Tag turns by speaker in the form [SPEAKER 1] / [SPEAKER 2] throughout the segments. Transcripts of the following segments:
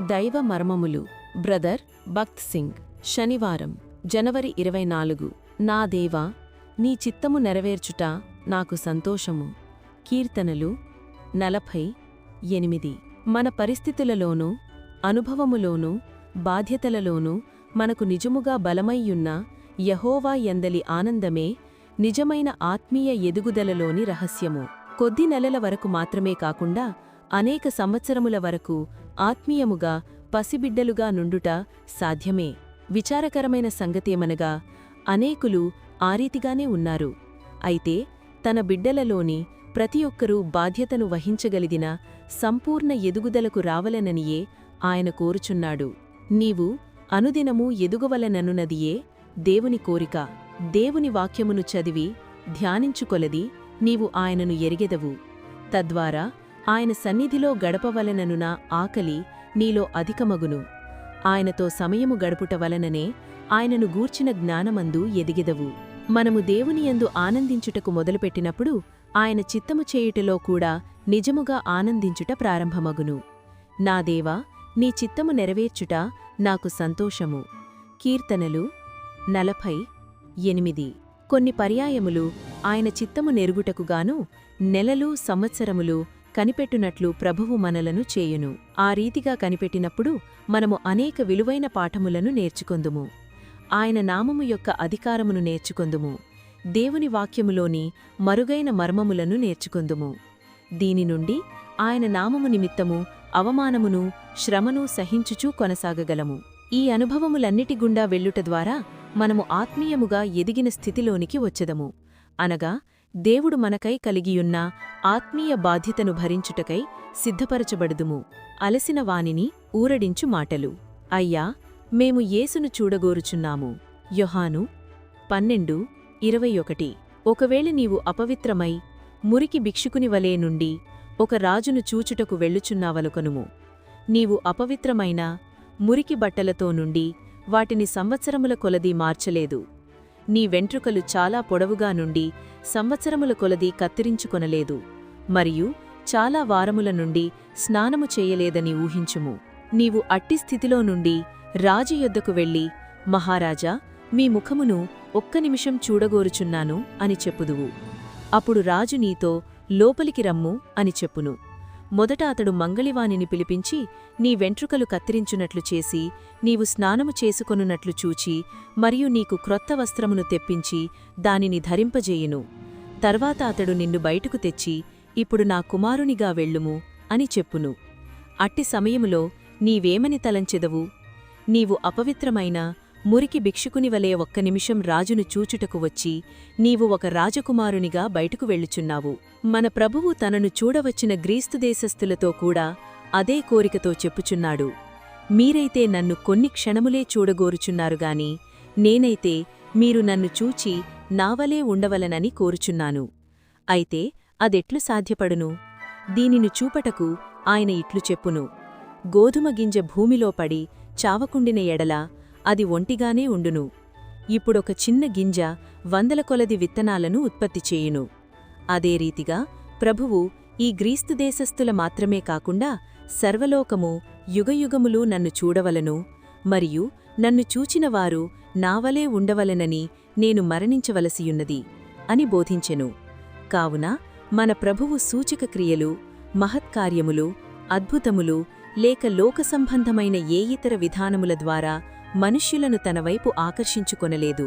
[SPEAKER 1] దైవ మర్మములు బ్రదర్ భక్త్ సింగ్ శనివారం జనవరి 24 నా దేవా నీ చిత్తము నెరవేర్చుట నాకు సంతోషము. కీర్తనలు 48. మన పరిస్థితులలోనూ అనుభవములోనూ బాధ్యతలలోనూ మనకు నిజముగా బలమయ్యున్న యెహోవా యందలి ఆనందమే నిజమైన ఆత్మీయ ఎదుగుదలలోని రహస్యము. కొద్ది నెలల వరకు మాత్రమే కాకుండా అనేక సంవత్సరముల వరకు ఆత్మీయముగా పసిబిడ్డలుగా నుండుట సాధ్యమే. విచారకరమైన సంగతేమనగా అనేకులు ఆరీతిగానే ఉన్నారు. అయితే తన బిడ్డలలోని ప్రతి ఒక్కరూ బాధ్యతను వహించగలిగిన సంపూర్ణ ఎదుగుదలకు రావలననియే ఆయన కోరుచున్నాడు. నీవు అనుదినము ఎదుగవలననున్నదియే దేవుని కోరిక. దేవుని వాక్యమును చదివి ధ్యానించుకొలది నీవు ఆయనను ఎరిగెదవు. తద్వారా ఆయన సన్నిధిలో గడపవలననున ఆకలి నీలో అధికమగును. ఆయనతో సమయము గడుపుట వలననే ఆయనను గూర్చిన జ్ఞానమందు ఎదిగెదవు. మనము దేవునియందు ఆనందించుటకు మొదలుపెట్టినప్పుడు ఆయన చిత్తము చేయుటలో కూడా నిజముగా ఆనందించుట ప్రారంభమగును. నా దేవా నీ చిత్తము నెరవేర్చుట నాకు సంతోషము. కీర్తనలు 48. కొన్ని పర్యాయములు ఆయన చిత్తము నెరుగుటకుగాను నెలలు సంవత్సరములు కనిపెట్టునట్లు ప్రభువు మనలను చేయును. ఆ రీతిగా కనిపెట్టినప్పుడు మనము అనేక విలువైన పాఠములను నేర్చుకొందుము. ఆయన నామము యొక్క అధికారమును నేర్చుకొందుము. దేవుని వాక్యములోని మరుగైన మర్మములను నేర్చుకొందుము. దీని నుండి ఆయన నామము నిమిత్తము అవమానమును శ్రమను సహించుచూ కొనసాగగలము. ఈ అనుభవములన్నిటి గుండా వెళ్ళుట ద్వారా మనము ఆత్మీయముగా ఎదిగిన స్థితిలోనికి వచ్చెదము. అనగా దేవుడు మనకై కలిగియున్న ఆత్మీయ బాధ్యతను భరించుటకై సిద్ధపరచబడుదుము. అలసిన వానిని ఊరడించు మాటలు. అయ్యా మేము యేసును చూడగోరుచున్నాము. యోహాను 12:21. ఒకవేళ నీవు అపవిత్రమై మురికి భిక్షుకునివలే నుండి ఒక రాజును చూచుటకు వెళ్ళుచున్నావలుకొనుము. నీవు అపవిత్రమైన మురికి బట్టలతో నుండి వాటిని సంవత్సరముల కొలది మార్చలేదు. నీ వెంట్రుకలు చాలా పొడవుగా నుండి సంవత్సరముల కొలది కత్తిరించుకొనలేదు. మరియు చాలా వారముల నుండి స్నానము చేయలేదని ఊహించుము. నీవు అట్టి స్థితిలో నుండి రాజు యొద్దకు వెళ్ళి, మహారాజా మీ ముఖమును ఒక్క నిమిషం చూడగోరుచున్నాను అని చెప్పుదువు. అప్పుడు రాజు నీతో లోపలికి రమ్ము అని చెప్పును. మొదట అతడు మంగళివానిని పిలిపించి నీ వెంట్రుకలు కత్తిరించునట్లు చేసి నీవు స్నానము చేసుకొనున్నట్లు చూచి మరియు నీకు క్రొత్త వస్త్రమును తెప్పించి దానిని ధరింపజేయును. తర్వాత అతడు నిన్ను బయటకు తెచ్చి ఇప్పుడు నా కుమారునిగా వెళ్ళుము అని చెప్పును. అట్టి సమయములో నీవేమని తలంచెదవు? నీవు అపవిత్రమైన మురికి భిక్షుకునివలే ఒక్క నిమిషం రాజును చూచుటకు వచ్చి నీవు ఒక రాజకుమారునిగా బయటకు వెళ్ళుచున్నావు. మన ప్రభువు తనను చూడవచ్చిన గ్రీస్తు దేశస్థులతో కూడా అదే కోరికతో చెప్పుచున్నాడు. మీరైతే నన్ను కొన్ని క్షణములే చూడగోరుచున్నారుగాని నేనైతే మీరు నన్ను చూచి నావలే ఉండవలనని కోరుచున్నాను. అయితే అదెట్లు సాధ్యపడును? దీనిని చూపటకు ఆయన ఇట్లు చెప్పును. గోధుమ గింజ భూమిలో పడి చావకుండిన ఎడల అది ఒంటిగానే ఉండును. ఇప్పుడొక చిన్న గింజ 100 కొలది విత్తనాలను ఉత్పత్తి చేయును. అదే రీతిగా ప్రభువు ఈ గ్రీస్తు దేశస్థుల మాత్రమే కాకుండా సర్వలోకము యుగయుగములు నన్ను చూడవలను మరియు నన్ను చూచినవారు నావలే ఉండవలెనని నేను మరణించవలసియున్నది అని బోధించెను. కావున మన ప్రభువు సూచక క్రియలు, మహత్కార్యములు, అద్భుతములు లేక లోకసంబంధమైన ఏ ఇతర విధానముల ద్వారా మనుష్యులను తనవైపు ఆకర్షించుకొనలేదు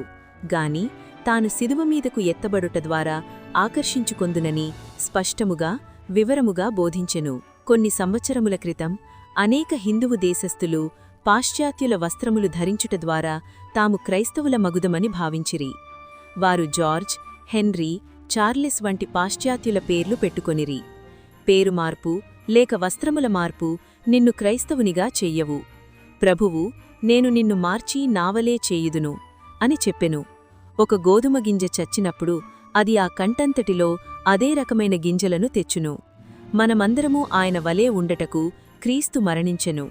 [SPEAKER 1] గాని తాను సిలువ మీదకు ఎత్తబడుట ద్వారా ఆకర్షించుకొందునని స్పష్టముగా వివరముగా బోధించెను. కొన్ని సంవత్సరముల క్రితం అనేక హిందువు దేశస్థులు పాశ్చాత్యుల వస్త్రములు ధరించుట ద్వారా తాము క్రైస్తవుల మగుదమని భావించిరి. వారు జార్జ్, హెన్రీ, చార్లెస్ వంటి పాశ్చాత్యుల పేర్లు పెట్టుకొనిరి. పేరు మార్పు లేక వస్త్రముల మార్పు నిన్ను క్రైస్తవునిగా చెయ్యవు. ప్రభువు నేను నిన్ను మార్చి నావలే చేయుదును అని చెప్పెను. ఒక గోధుమ గింజ చచ్చినప్పుడు అది ఆ కంటంతటిలో అదే రకమైన గింజలను తెచ్చును. మనమందరమూ ఆయన వలే ఉండటకు క్రీస్తు మరణించెను.